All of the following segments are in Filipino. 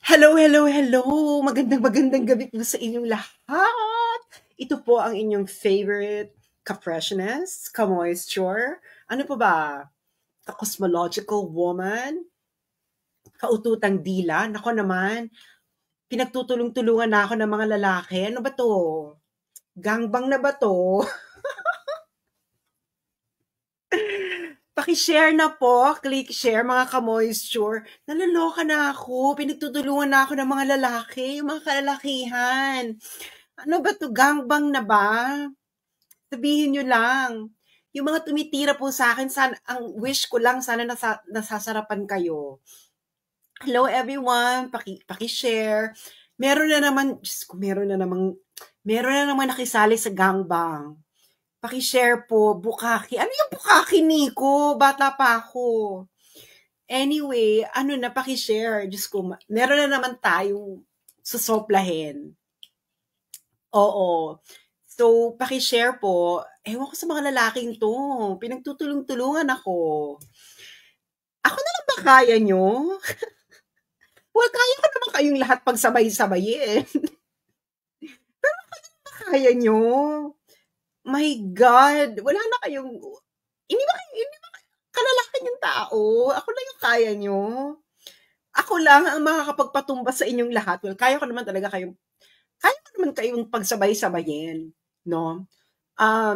Hello, hello, hello! Magandang gabi po sa inyong lahat. Ito po ang inyong favorite ka-freshness, ka-moisture, ano pa ba? Ka-cosmological woman, kaututang dila. Nako naman, pinagtutulong-tulungan na ako ng mga lalaki. Ano ba 'to? Gangbang na ba 'to? Paki-share na po, click share mga ka-moisture. Naloloka na ako, pinagtutulungan na ako ng mga lalaki, yung mga kalalakihan. Ano ba 'to, gangbang na ba? Sabihin niyo lang. Yung mga tumitira po sa akin, sana, ang wish ko lang, sana nasasarapan kayo. Hello everyone, paki-share. Meron na naman, Diyos ko, meron na naman nakisali sa gangbang. Paki-share po, Bukaki. Ano yung Bukaki, Nico? Bata pa ako. Anyway, ano na, paki-share. Diyos ko, meron na naman tayong susoplahin. Oo. So, paki-share po. Ewan ko sa mga lalaking to. Pinagtutulong-tulungan ako. Ako na lang ba kaya nyo? Well, kaya ko naman kayong lahat pagsabay-sabayin. Pero kaya nyo? My God, wala na kayong... Hindi ba kalalaking yung tao? Ako lang yung kaya nyo. Ako lang ang makakapagpatumba sa inyong lahat. Well, kaya ko naman kayong pagsabay-sabayin, no?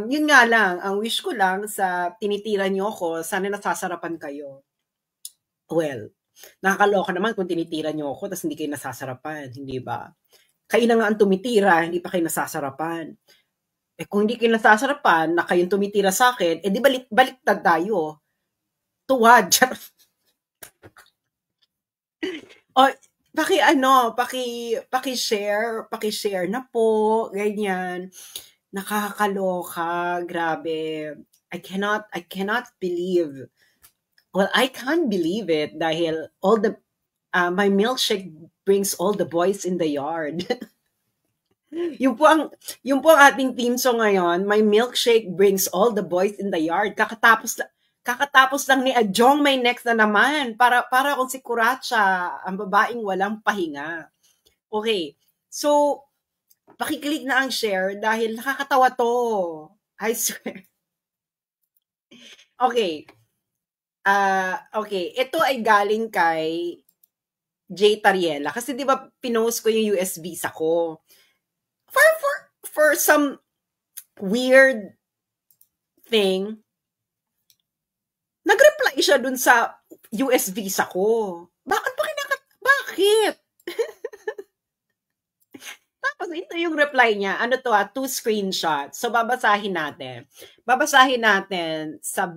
Yun nga lang, ang wish ko lang sa tinitira niyo ako, sana nasasarapan kayo. Well, nakakaloka naman kung tinitira niyo ako tapos hindi kayo nasasarapan, hindi ba? Kayo na nga ang tumitira, hindi pa kayo nasasarapan. Eh kung hindi kayo nasasarapan, na kayong tumitira sa akin, eh di baliktad tayo. Tuwad. O, paki-share na po, ganyan. Nakakaloka, grabe. I cannot believe. Well, I can't believe it dahil my milkshake brings all the boys in the yard. yung po ang ating team song ngayon, my milkshake brings all the boys in the yard. Kakatapos lang ni Adjong, may next na naman. Para kung si Kuracha, ang babaeng walang pahinga. Okay. So, pakiclick na ang share dahil nakakatawa to. I swear. Okay. Okay. Ito ay galing kay J. Tariela. Kasi di ba pinost ko yung US visa ko. For some weird thing, nag-reply siya dun sa US visa ko. Bakit? Tapos ito yung reply niya. Ano to 2 screenshots. So babasahin natin. Babasahin natin sa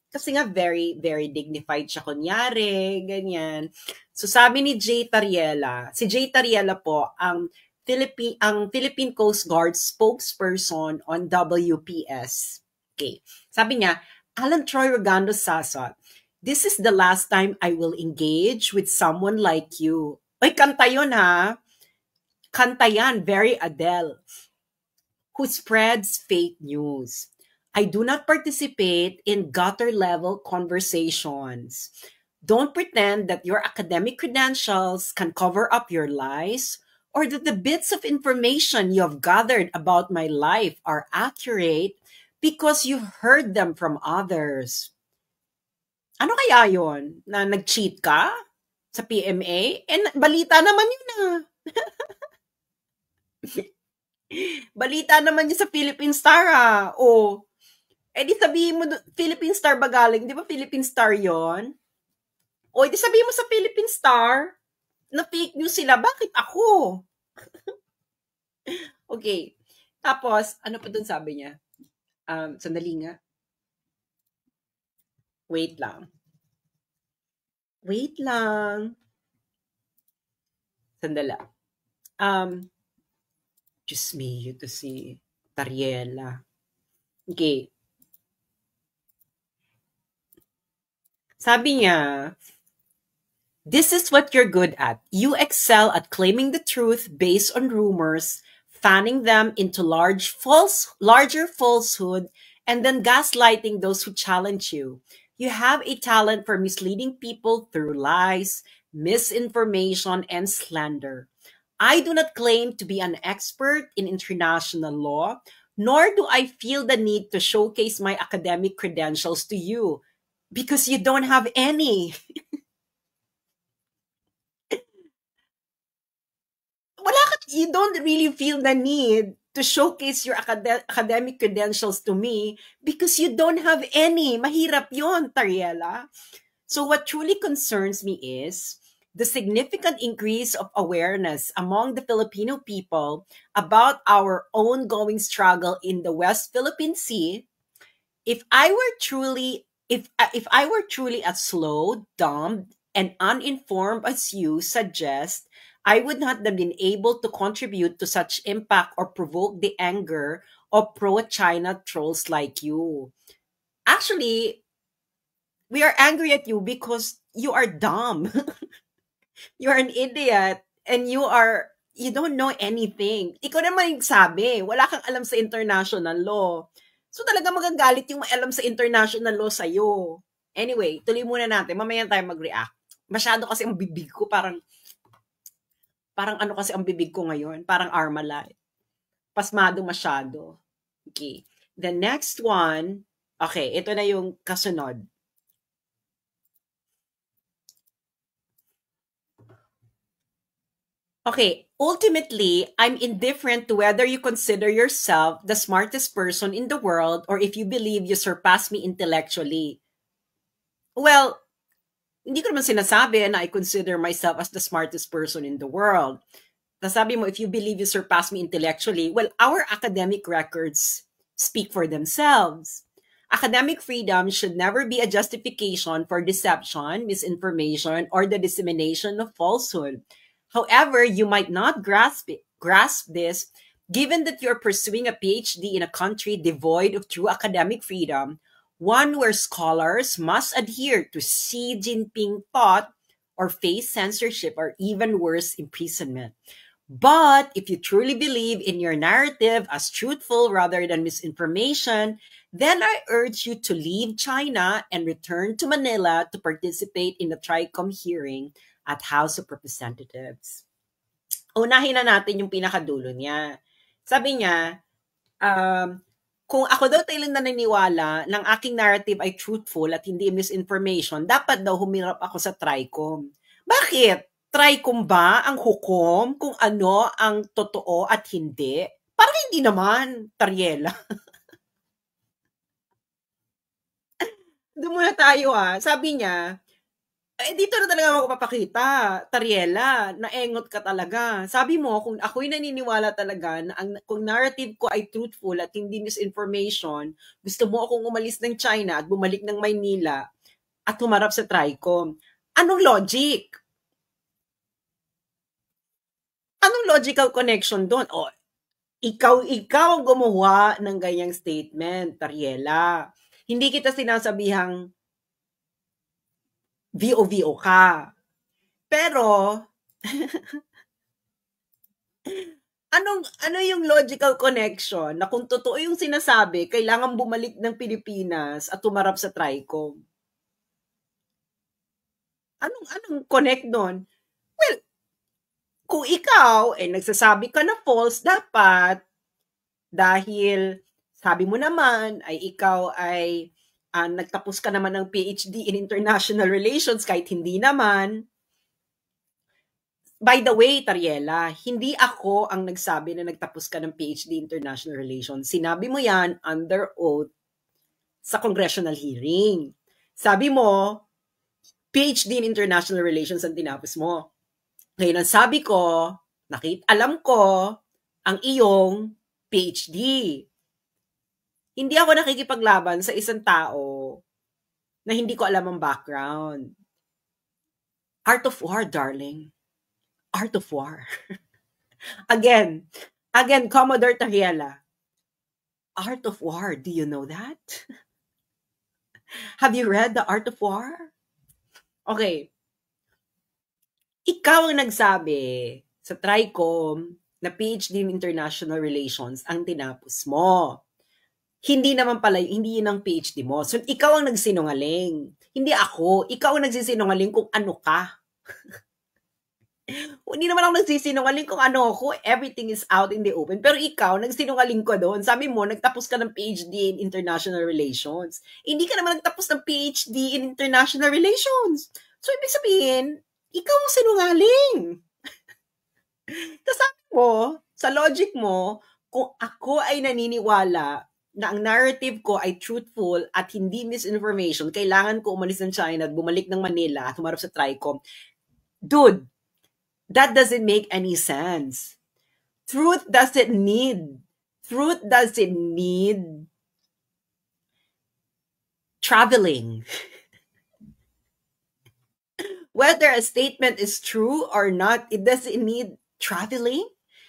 kasi nga very, very dignified siya kunyari, ganyan. So sabi ni J. Tariela, si J. Tariela po ang Philippine Coast Guard spokesperson on WPS. Okay. Sabi niya, Alan Troy Rogando Sasot, this is the last time I will engage with someone like you. Ay, kanta yun ha. Kanta yan, very Adele, who spreads fake news. I do not participate in gutter-level conversations. Don't pretend that your academic credentials can cover up your lies or that the bits of information you have gathered about my life are accurate because you've heard them from others. Ano kaya yon? Na nag-cheat ka sa PMA? Balita naman yun ah. Balita naman yun sa Philippine Star ah. O, di sabihin mo, Philippine Star ba galing? Di ba Philippine Star yon? O, di sabihin mo sa Philippine Star na fake news sila. Bakit ako? Okay. Tapos, ano pa dun sabi niya? Sandali nga. Wait lang. Sandala. Diyos me, ito si Tariela. Okay. Sabi niya, this is what you're good at. You excel at claiming the truth based on rumors, fanning them into larger falsehood, and then gaslighting those who challenge you. You have a talent for misleading people through lies, misinformation, and slander. I do not claim to be an expert in international law, nor do I feel the need to showcase my academic credentials to you because you don't have any. You don't really feel the need to showcase your academic credentials to me because you don't have any. Mahirap yon, Tariela. So what truly concerns me is the significant increase of awareness among the Filipino people about our ongoing struggle in the West Philippine Sea. If I were truly as slow, dumb, and uninformed as you suggest, I would not have been able to contribute to such impact or provoke the anger of pro-China trolls like you. Actually, we are angry at you because you are dumb. You are an idiot and you don't know anything. Ikaw naman yung sabi, wala kang alam sa international law. So talaga magagalit yung may alam sa international law sa'yo. Anyway, tuloy muna natin. Mamaya tayo mag-react. Masyado kasi ang bibig ko, parang ano kasi ang bibig ko ngayon, parang Armalite. Pasmado masyado. Okay. The next one, okay, ito na yung kasunod. Okay, ultimately, I'm indifferent to whether you consider yourself the smartest person in the world or if you believe you surpass me intellectually. Well, hindi ko naman sinasabi na I consider myself as the smartest person in the world. Nasabi mo, if you believe you surpass me intellectually, well, our academic records speak for themselves. Academic freedom should never be a justification for deception, misinformation, or the dissemination of falsehood. However, you might not grasp this, given that you're pursuing a PhD in a country devoid of true academic freedom, one where scholars must adhere to Xi Jinping thought or face censorship or even worse, imprisonment. But if you truly believe in your narrative as truthful rather than misinformation, then I urge you to leave China and return to Manila to participate in the TRICOM hearing at House of Representatives. Unahin na natin yung pinakadulo niya. Sabi niya, kung ako daw talagang naniniwala ng aking narrative ay truthful at hindi misinformation, dapat daw humirap ako sa TRICOM. Bakit? TRICOM ba ang hukom kung ano ang totoo at hindi? Parang hindi naman, Tariela. Doon muna tayo Sabi niya, dito na talaga ako papakita, Tariela, naengot ka talaga. Sabi mo, kung ako'y naniniwala talaga na kung narrative ko ay truthful at hindi misinformation, gusto mo akong umalis ng China at bumalik ng Maynila at humarap sa TRICOM. Anong logic? Anong logical connection doon? O, ikaw ang gumawa ng ganyang statement, Tariela. Hindi kita sinasabihang VO ka. Pero, ano yung logical connection na kung totoo yung sinasabi, kailangan bumalik ng Pilipinas at tumarap sa TRICOM? Anong connect doon? Well, kung ikaw nagsasabi ka na false, dapat dahil sabi mo naman ay ikaw ay nagtapos ka naman ng PhD in International Relations kahit hindi naman. By the way, Tariela, hindi ako ang nagsabi na nagtapos ka ng PhD in International Relations. Sinabi mo yan under oath sa congressional hearing. Sabi mo, PhD in International Relations ang tinapos mo. Ngayon, ang sabi ko, alam ko ang iyong PhD. Hindi ako nakikipaglaban sa isang tao na hindi ko alam ang background. Art of war, darling. Art of war. Again, Commodore Tariela. Art of war, do you know that? Have you read The Art of War? Okay. Ikaw ang nagsabi sa TRICOM na PhD in International Relations ang tinapos mo. Hindi naman pala, hindi yun ang PhD mo. So, ikaw ang nagsinungaling. Hindi ako. Ikaw ang nagsisinungaling kung ano ka. Hindi naman ako nagsisinungaling kung ano ako, everything is out in the open. Pero ikaw, nagsinungaling ko doon. Sabi mo, nagtapos ka ng PhD in International Relations. Hindi ka naman nagtapos ng PhD in International Relations. So, ibig sabihin, ikaw ang sinungaling. Tapos sabi mo, sa logic mo, kung ako ay naniniwala na ang narrative ko ay truthful at hindi misinformation, kailangan ko umalis ng China at bumalik ng Manila at humarap sa TRICOM. Dude, that doesn't make any sense. Truth doesn't need traveling. Whether a statement is true or not, it doesn't need traveling.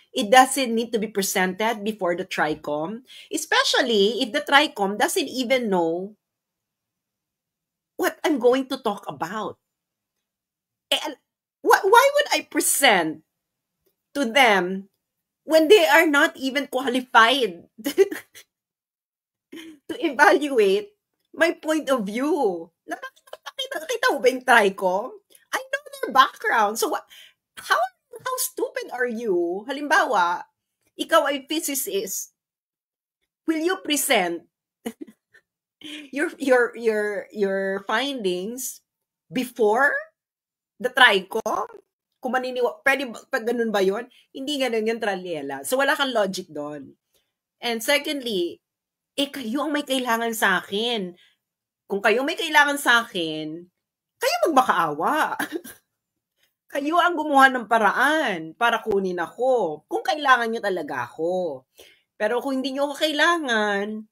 It doesn't need to be presented before the TRICOM, especially if the TRICOM doesn't even know what I'm going to talk about. And why would I present to them when they are not even qualified to evaluate my point of view? Nakita mo ba yung TRICOM? I know their background. So, how stupid are you? Halimbawa, ikaw ay physicist. Will you present your findings before the TRICOM? Kung pwede pag ganun ba yun? Hindi ganun yung Traliela. So, wala kang logic doon. And secondly, kayo ang may kailangan sa akin. Kung kayo may kailangan sa akin, kayo magmakaawa. Kayo ang gumawa ng paraan para kunin ako. Kung kailangan nyo talaga ako. Pero kung hindi nyo ako kailangan,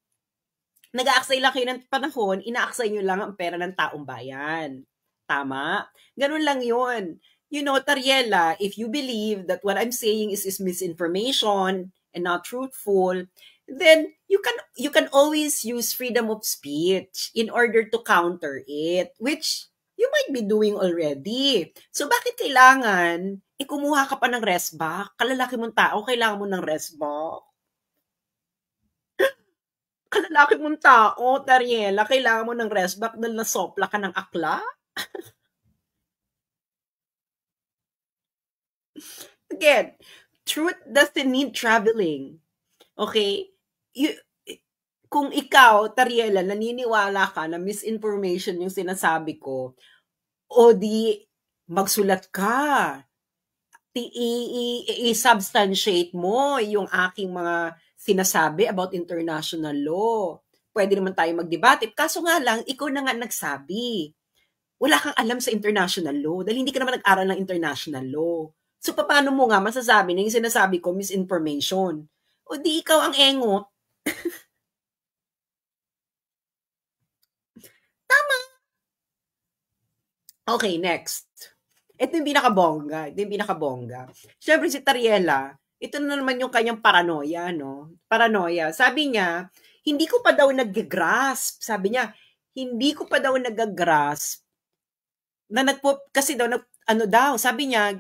nag-aaksay lang kayo ng panahon, inaaksay nyo lang ang pera ng taong bayan. Tama? Ganun lang yun. You know, Tariela, if you believe that what I'm saying is misinformation and not truthful, then you can always use freedom of speech in order to counter it, which you might be doing already. So, bakit kailangan kumuha ka pa ng rest back? Kalalaki mong tao, kailangan mo ng rest back? Kalalaki mong tao, Tariela, kailangan mo ng rest back dahil nasopla ka ng akla? Again, truth doesn't need traveling. Okay? Kung ikaw, Tariela, naniniwala ka na misinformation yung sinasabi ko, o di magsulat ka. I-substantiate mo yung aking mga sinasabi about international law. Pwede naman tayo magdebate. Kaso nga lang, ikaw na nga nagsabi. Wala kang alam sa international law dahil hindi ka naman nag-aral ng international law. So, paano mo nga masasabi na yung sinasabi ko misinformation? O di ikaw ang engot. Tama. Okay, next. Ito yung pinakabongga. Siyempre si Tariela, ito na naman yung kanyang paranoia, no? Paranoia. Sabi niya, hindi ko pa daw nag-grasp. Sabi niya, hindi ko pa daw nag-grasp na kasi daw, sabi niya,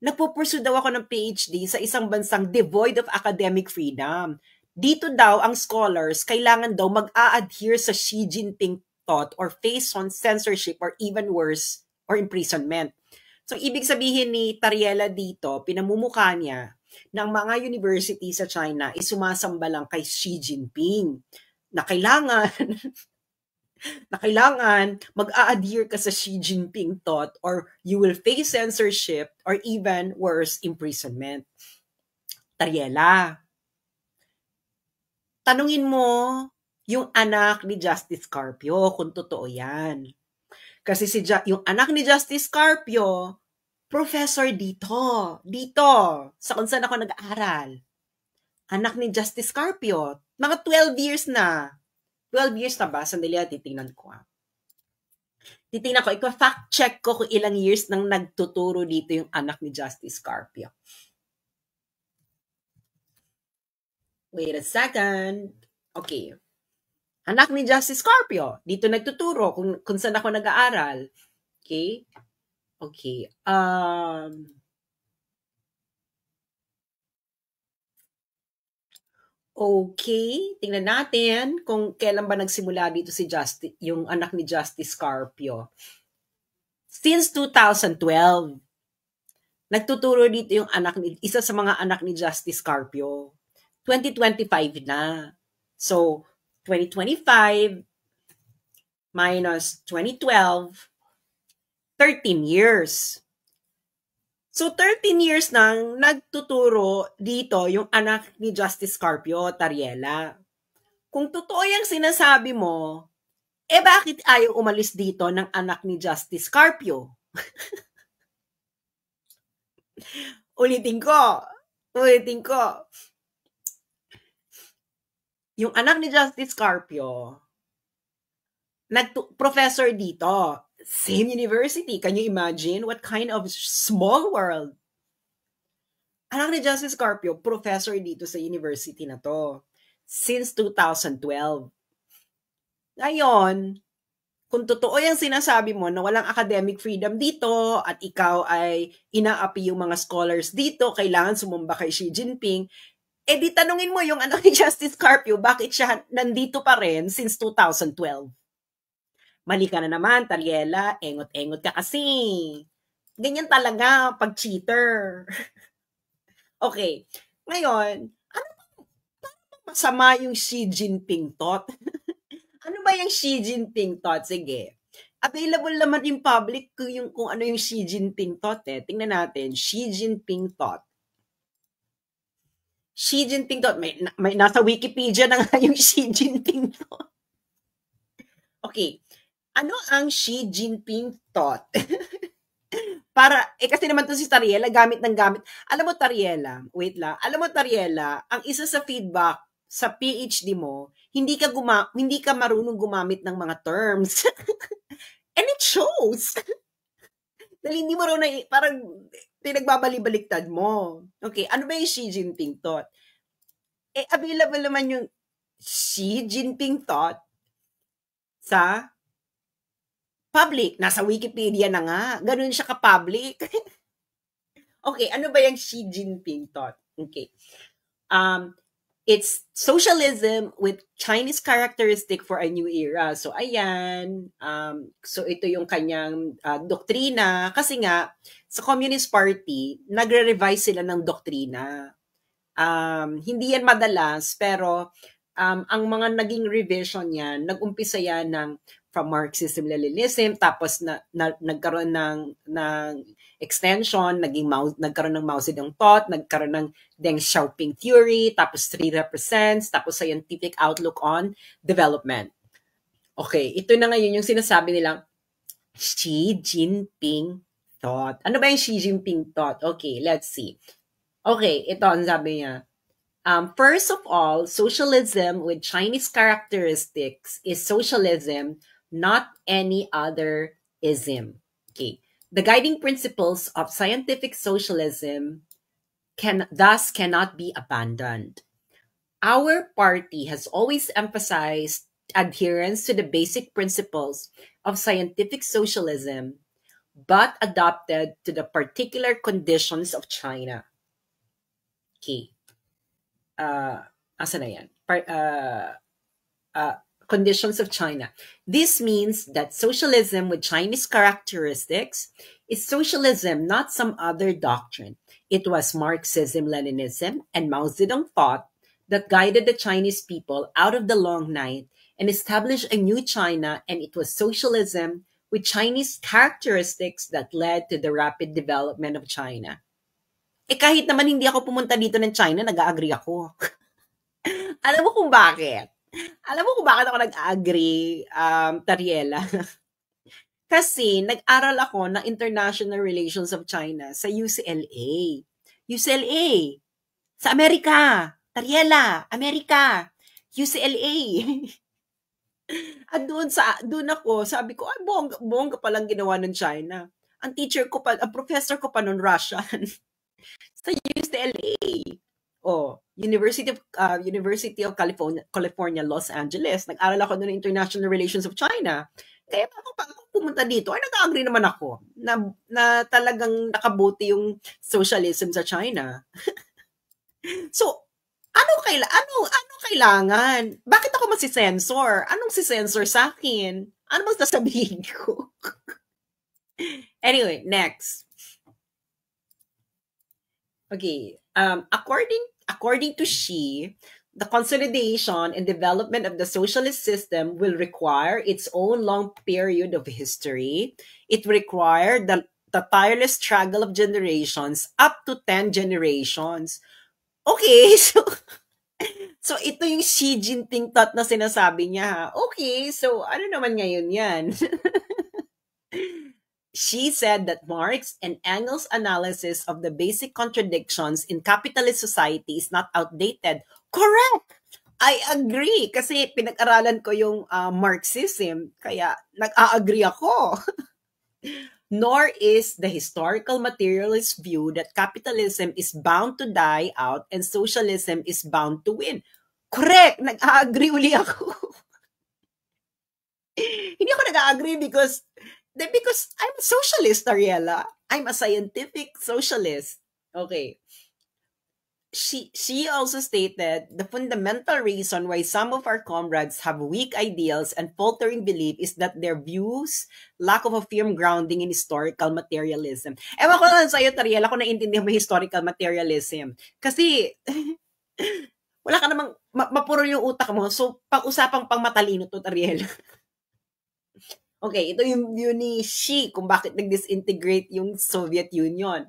nagpo-pursue daw ako ng PhD sa isang bansang devoid of academic freedom. Dito daw, ang scholars, kailangan daw mag-a-adhere sa Xi Jinping thought or face on censorship or even worse, or imprisonment. So, ibig sabihin ni Tariela dito, pinamumukha niya ng mga university sa China is sumasamba lang kay Xi Jinping na kailangan mag-a-adhere ka sa Xi Jinping thought or you will face censorship or even worse, imprisonment. Tariela, tanungin mo yung anak ni Justice Carpio kung totoo yan. Kasi yung anak ni Justice Carpio, professor dito, sa kung saan ako nag-aaral. Anak ni Justice Carpio, mga 12 years na. 12 years na ba? Sandali, titingnan ko. Titingnan ko, fact check ko kung ilang years nang nagtuturo dito yung anak ni Justice Carpio. Wait a second. Okay. Anak ni Justice Carpio, dito nagtuturo kung saan ako nag-aaral. Okay? Okay. Okay, tingnan natin kung kailan ba nagsimula dito yung anak ni Justice Carpio. Since 2012, nagtuturo dito yung isa sa mga anak ni Justice Carpio. 2025 na. So, 2025 minus 2012, 13 years. So, 13 years nang nagtuturo dito yung anak ni Justice Carpio, Tariela. Kung totoo yung sinasabi mo, bakit ayaw umalis dito ng anak ni Justice Carpio? Ulitin ko. Yung anak ni Justice Carpio, professor dito. Same university. Can you imagine? What kind of small world? Anak ni Justice Carpio, professor dito sa university na to. Since 2012. Ngayon, kung totoo yung sinasabi mo na walang academic freedom dito at ikaw ay inaapi yung mga scholars dito, kailangan sumumba kay Xi Jinping, di tanungin mo yung anak ni Justice Carpio, bakit siya nandito pa rin since 2012? Mali ka na naman, Tariela. Engot-engot ka kasi. Ganyan talaga pag cheater. Okay. Ngayon, ano masama yung Xi Jinping thought? Ano ba yung Xi Jinping thought? Sige. Available naman in public kung ano yung Xi Jinping thought eh. Tingnan natin. Xi Jinping thought. Xi Jinping thought. May nasa Wikipedia na nga yung Xi Jinping thought. Okay. Ano ang Xi Jinping thought? Kasi naman to si Tariela, gamit. Alam mo, Tariela, wait lang. Alam mo, Tariela, ang isa sa feedback sa PhD mo, hindi ka marunong gumamit ng mga terms. And it shows. Dahil hindi mo rin parang pinagbabalik-baliktad mo. Okay, ano ba yung Xi Jinping thought? Available naman yung Xi Jinping thought sa public. Nasa Wikipedia na nga. Ganun siya ka-public. Okay, ano ba yung Xi Jinping thought? Okay. It's socialism with Chinese characteristic for a new era. So, ayan. So, ito yung kanyang doktrina. Kasi nga, sa Communist Party, nagre-revise sila ng doktrina. Hindi yan madalas, pero ang mga naging revision yan, nag-umpisa yan from Marxism-Leninism, tapos nagkaroon ng extension, nagkaroon ng Mao Zedong thought, nagkaroon ng Deng Xiaoping theory, tapos three represents, tapos scientific outlook on development. Okay, ito na ngayon yung sinasabi nilang Xi Jinping thought. Ano ba yung Xi Jinping thought? Okay, let's see. Okay, ito ang sabi niya. First of all, socialism with Chinese characteristics is socialism, not any other ism. Okay. The guiding principles of scientific socialism thus cannot be abandoned. Our party has always emphasized adherence to the basic principles of scientific socialism, but adapted to the particular conditions of China. Okay. Asa na yan? Conditions of China. This means that socialism with Chinese characteristics is socialism, not some other doctrine. It was Marxism-Leninism and Mao Zedong thought that guided the Chinese people out of the long night and established a new China, and it was socialism with Chinese characteristics that led to the rapid development of China. Kahit naman hindi ako pumunta dito ng China, nag-agree ako. Alam mo kung bakit? Ako nag-agree, Tariela? Kasi nag-aral ako ng International Relations of China sa UCLA. UCLA! Sa Amerika! Tariela! Amerika! UCLA! At doon ako, sabi ko, ay, bongga palang ginawa ng China. Ang professor ko pa noon, Russian. Sa UCLA. University of California, Los Angeles. Nag-aral ako doon ng International Relations of China. Kaya pag ako pumunta dito, ay nag-agree naman ako na talagang nakabuti yung socialism sa China. So, ano kailangan? Bakit ako masisensor? Anong sisensor sa akin? Ano bang sasabihin ko? Anyway, next. Okay. According to Xi, the consolidation and development of the socialist system will require its own long period of history. It will require the tireless struggle of generations, up to 10 generations. Okay, so ito yung Xi Jinping thought na sinasabi niya ha. Okay, so ano naman ngayon yan? She said that Marx and Engels' analysis of the basic contradictions in capitalist society is not outdated. Correct! I agree kasi pinag-aralan ko yung Marxism kaya nag-a-agree ako. Nor is the historical materialist view that capitalism is bound to die out and socialism is bound to win. Correct! Nag-a-agree uli ako. Hindi ako nag-a-agree because I'm a socialist, Ariela. I'm a scientific socialist. Okay. She also stated the fundamental reason why some of our comrades have weak ideals and faltering belief is that their views lack of a firm grounding in historical materialism. Ewan ko lang sa'yo, Tariela, kung naiintindihan mo historical materialism. Kasi, wala ka namang, mapuro yung utak mo. So, pag-usapang pang matalino to, Tariela. Okay, ito yung view ni Xi kung bakit nag-disintegrate yung Soviet Union.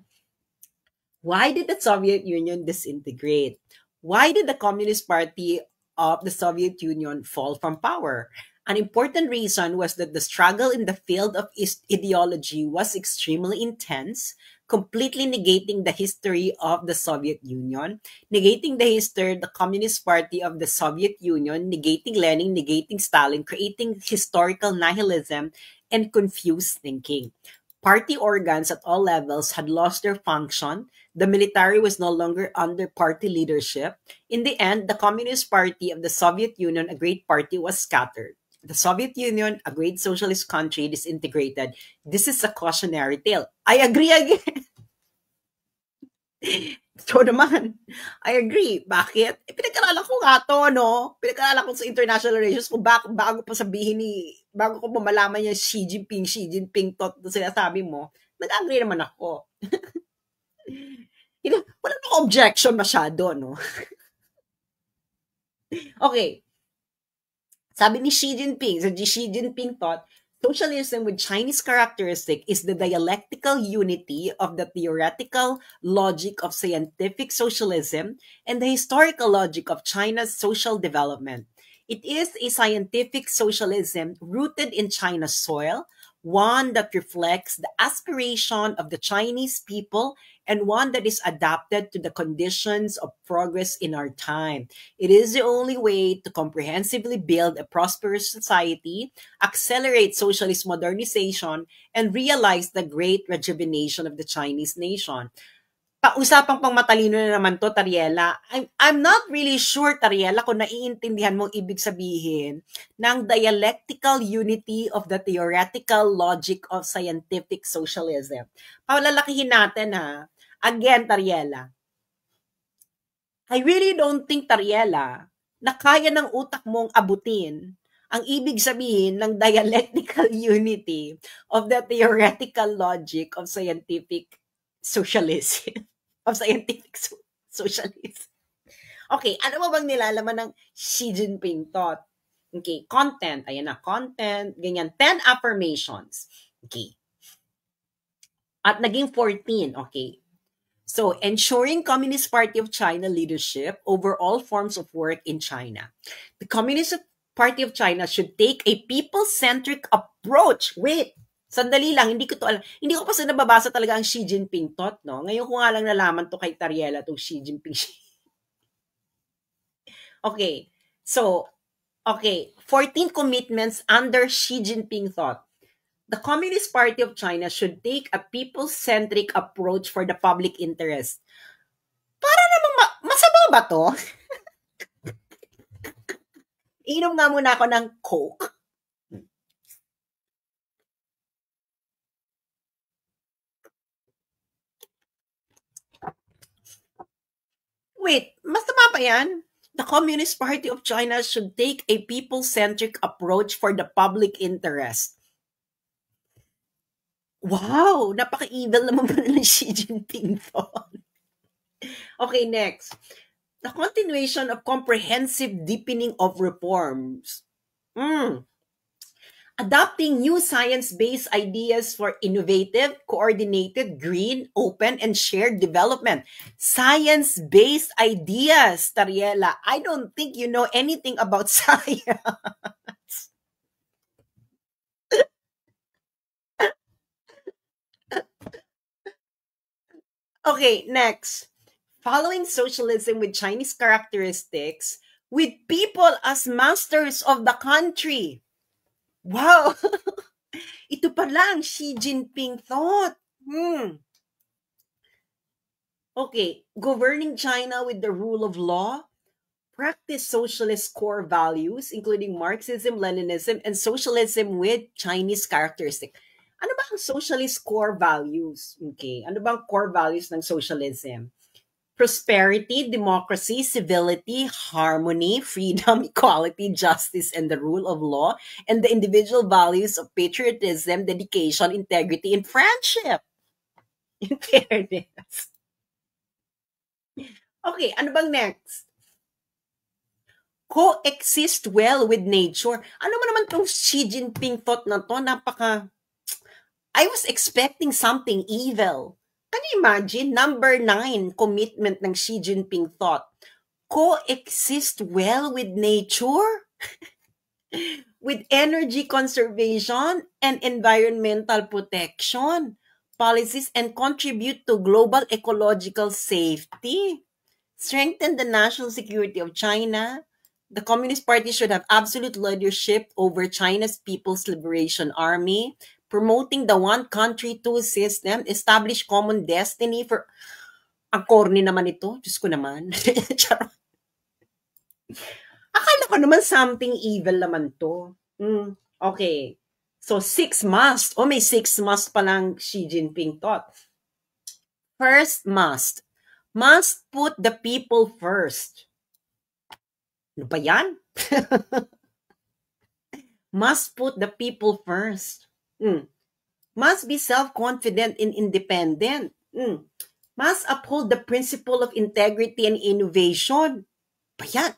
Why did the Soviet Union disintegrate? Why did the Communist Party of the Soviet Union fall from power? An important reason was that the struggle in the field of ideology was extremely intense, completely negating the history of the Soviet Union, negating the history of the Communist Party of the Soviet Union, negating Lenin, negating Stalin, creating historical nihilism and confused thinking. Party organs at all levels had lost their function. The military was no longer under party leadership. In the end, the Communist Party of the Soviet Union, a great party, was scattered. The Soviet Union, a great socialist country, disintegrated. This is a cautionary tale. I agree again. So naman, I agree. Bakit? Pinag-aralan ko nga to, no? Pinag-aralan ko sa international relations kung bago pa sabihin bago ko pa malaman yung Xi Jinping to sinasabi mo, nag-agree naman ako. Wala nang objection masyado, no? Okay. Sabi ni Xi Jinping thought, socialism with Chinese characteristic is the dialectical unity of the theoretical logic of scientific socialism and the historical logic of China's social development. It is a scientific socialism rooted in China's soil, one that reflects the aspiration of the Chinese people and one that is adapted to the conditions of progress in our time. It is the only way to comprehensively build a prosperous society, accelerate socialist modernization, and realize the great rejuvenation of the Chinese nation. Usapang pang matalino na naman to, Tariela. I'm not really sure, Tariela, kung naiintindihan mong ibig sabihin ng dialectical unity of the theoretical logic of scientific socialism. Palalakihin natin ha. Again, Tariela. I really don't think, Tariela, na kaya ng utak mong abutin ang ibig sabihin ng dialectical unity of the theoretical logic of scientific socialism. Of scientific socialism. Okay, ano ba bang nilalaman ng Xi Jinping thought? Okay, content. Ayan na, content. Ganyan, 10 affirmations. Okay. At naging 14. Okay. So, ensuring Communist Party of China leadership over all forms of work in China. The Communist Party of China should take a people-centric approach. Wait, sandali lang, hindi ko to alam. Hindi ko pa sa nababasa talaga ang Xi Jinping thought, no? Ngayon ko nga lang nalaman to kay Tariela, itong Xi Jinping. Okay. So, 14 commitments under Xi Jinping thought. The Communist Party of China should take a people-centric approach for the public interest. Para namang masama ba to? Inom nga muna ako ng Coke. Wait, masama pa yan? The Communist Party of China should take a people-centric approach for the public interest. Wow! Napaka-evil naman pala ni Xi Jinping 'to. Okay, next. The continuation of comprehensive deepening of reforms. Mm. Adopting new science-based ideas for innovative, coordinated, green, open, and shared development. Science-based ideas, Tariela. I don't think you know anything about science. Okay, next. Following socialism with Chinese characteristics, with people as masters of the country. Wow! Ito pa lang, Xi Jinping thought. Okay, governing China with the rule of law, practice socialist core values, including Marxism, Leninism, and socialism with Chinese characteristic. Ano ba ang socialist core values? Okay, ano ba ang core values ng socialism? Prosperity, democracy, civility, harmony, freedom, equality, justice, and the rule of law, and the individual values of patriotism, dedication, integrity, and friendship. In fairness. Okay, ano bang next? Coexist well with nature. Ano mo naman tong Xi Jinping thought na to? I was expecting something evil. Can you imagine? Number 9, commitment ng Xi Jinping thought. Coexist well with nature? With energy conservation and environmental protection policies and contribute to global ecological safety. Strengthen the national security of China. The Communist Party should have absolute leadership over China's People's Liberation Army, promoting the one country, two system, establish common destiny for... Ang corny naman ito. Diyos ko naman. Akala ko naman something evil naman to. Okay. So, 6 must. May 6 must palang Xi Jinping thought. First must. Must put the people first. Ano ba yan? Must put the people first. Must be self-confident and independent. Must uphold the principle of integrity and innovation. Pa yan.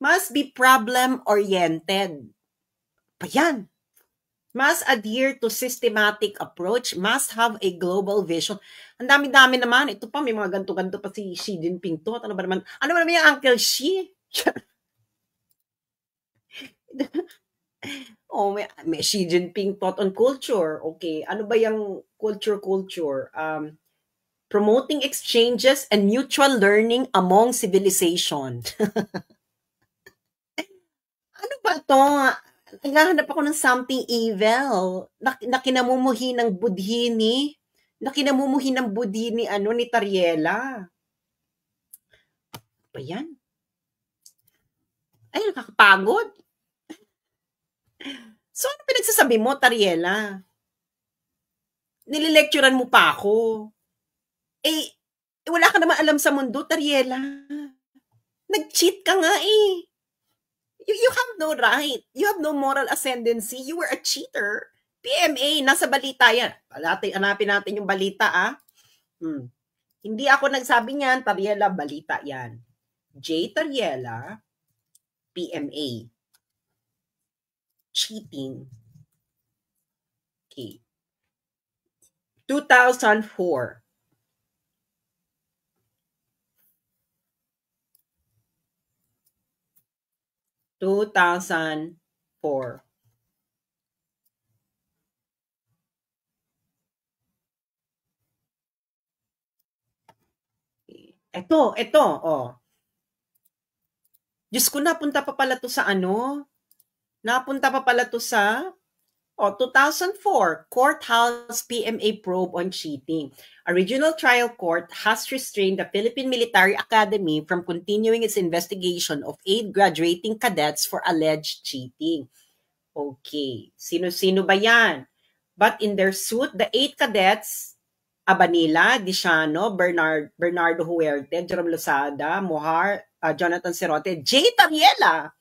Must be problem-oriented. Pa yan. Must adhere to systematic approach. Must have a global vision. Ang dami-dami naman. Ito pa, may mga ganto-ganto pa si Xi Jinping to. Ano ba naman yung Uncle Xi? May Xi Jinping thought on culture. Okay, ano ba yung culture? Promoting exchanges and mutual learning among civilization. Ano ba to? Naghahanap ako ng something evil. Nakinamumuhi ng budhini. Nakinamumuhi ng budhini ni Tariela. Ba yan? Ay, nakakapagod. So, ano pinagsasabi mo, Tariela? Nililecturean mo pa ako. Wala ka naman alam sa mundo, Tariela. Nag-cheat ka nga eh. You have no right. You have no moral ascendancy. You were a cheater. PMA, nasa balita yan. Hanapin natin yung balita, Hindi ako nagsabi niyan, Tariela, balita yan. J. Tariela, PMA. Cheating. Okay. 2004. Ito, Diyos ko, napunta pa pala to sa 2004, Court House PMA probe on cheating. A regional trial court has restrained the Philippine Military Academy from continuing its investigation of 8 graduating cadets for alleged cheating. Okay, sino-sino ba yan? But in their suit, the 8 cadets, Abanila, Diciano, Bernardo Huerte, Jerome Losada, Mohar, Jonathan Cerote, J. Tariela,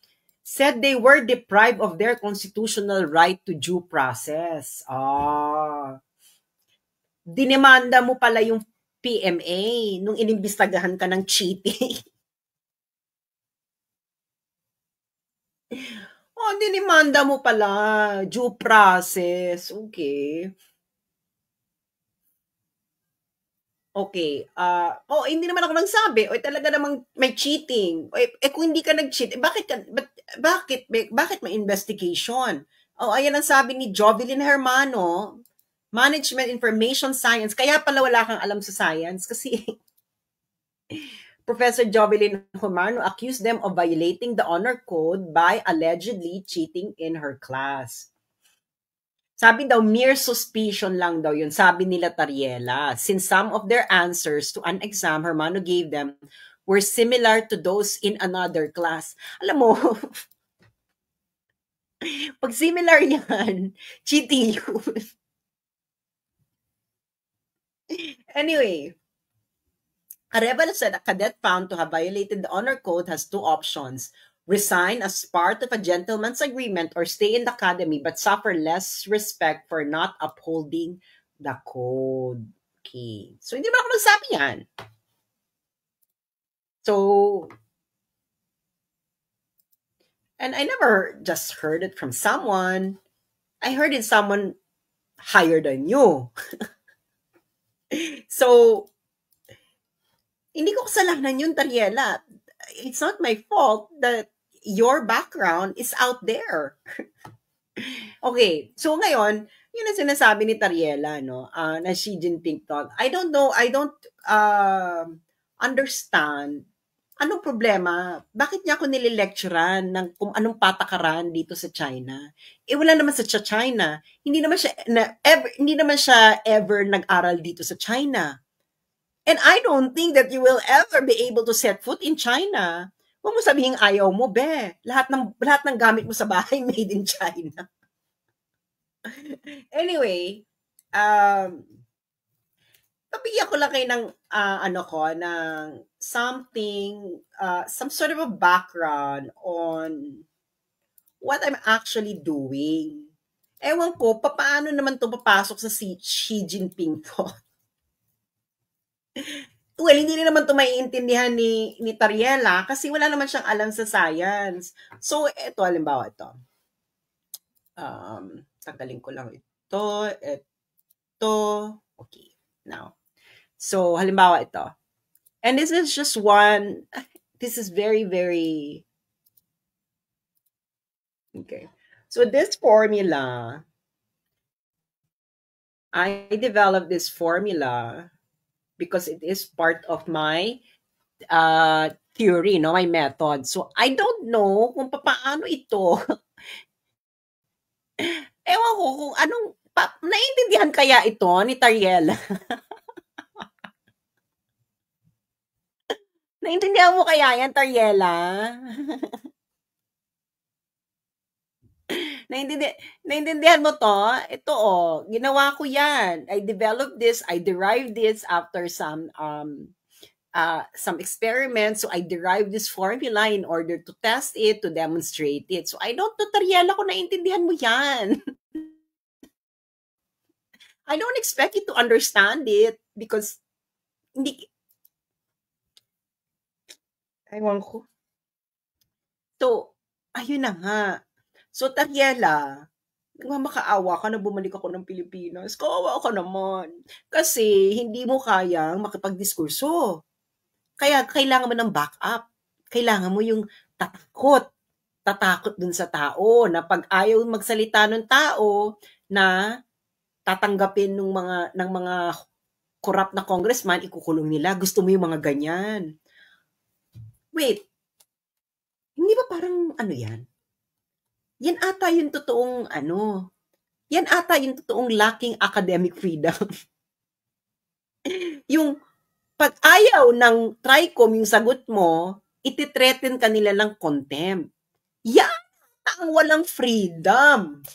said they were deprived of their constitutional right to due process. Dinemanda mo pala yung PMA nung inimbestagahan ka ng cheating. Oh, dinemanda mo pala. Due process. Okay. Okay. Hindi naman ako nagsabi. O, talaga namang may cheating. Kung hindi ka nag-cheat, bakit may investigation? Ayan ang sabi ni Jovelyn Hermano, Management Information Science. Kaya pala wala kang alam sa science kasi Professor Jovelyn Hermano accused them of violating the honor code by allegedly cheating in her class. Sabi daw, mere suspicion lang daw yun, sabi nila Tariela. Since some of their answers to an exam Hermano gave them were similar to those in another class. Alam mo, pag similar yan, cheating yun. Anyway, a rebel said a cadet found to have violated the honor code has two options. Resign as part of a gentleman's agreement or stay in the academy but suffer less respect for not upholding the code. Okay. So, hindi ba ako nagsabi yan? So, and I never just heard it from someone. I heard it someone higher than you. So, hindi ko kasalanan yun, Tariela. It's not my fault that your background is out there. Okay, so ngayon, yun ang sinasabi ni Tariela, no, na Xi Jinping thought. I don't know, I don't understand anong problema. Bakit niya ako nililecturean ng kung anong patakaran dito sa China? Wala naman sa China. Hindi naman siya ever nag-aral dito sa China. And I don't think that you will ever be able to set foot in China. Huwag mo sabihin ayaw mo, be. Lahat ng gamit mo sa bahay made in China. Anyway, pabigyan ko lang kayo ng ng something, some sort of a background on what I'm actually doing. Ewan ko, paano naman to papasok sa Xi Jinping po? Well, hindi rin naman to maiintindihan ni Tariela kasi wala naman siyang alam sa science. So, ito, halimbawa ito. Tanggalin ko lang ito. Okay, now. So, halimbawa ito. And this is just one, this is very, very, okay. So, this formula, I developed this formula because it is part of my theory, no, my method. So, I don't know kung paano ito. Ewan ko kung anong, naiintindihan kaya ito ni Tariela? Naintindihan mo kaya yan, Tariela? Naintindihan mo to? Ito ginawa ko yan. I developed this, I derived this after some experiments. So I derived this formula in order to test it, to demonstrate it. So I don't know, Tariela, kung naintindihan mo yan. I don't expect you to understand it because hindi, aywan ko. So, ayun na nga. So, Tariela, nagmamakaawa ka na bumalik ako ng Pilipinas. Kawawa ka naman. Kasi, hindi mo kayang makipagdiskurso. Kaya, kailangan mo ng backup. Kailangan mo yung tatakot dun sa tao, na pag ayaw magsalita ng tao, na tatanggapin ng mga corrupt na congressman, ikukulong nila. Gusto mo yung mga ganyan. Wait, hindi ba parang yan? Yan ata yung totoong yan ata yung totoong lacking academic freedom. Yung pag ayaw ng TRICOM yung sagot mo, iti-threaten ka nila ng contempt. Yan ang walang freedom.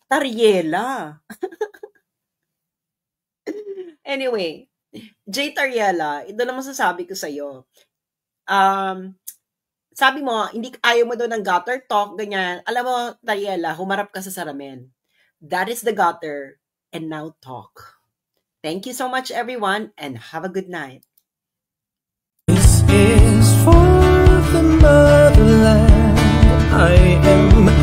Tariela. Anyway, J. Tariela, ito lang masasabi ko sa'yo. Sabi mo, hindi ayaw mo doon ng gutter talk, ganyan. Alam mo, Tariela, humarap ka sa salamin. That is the gutter, and now talk. Thank you so much, everyone, and have a good night. This is for the motherland. I am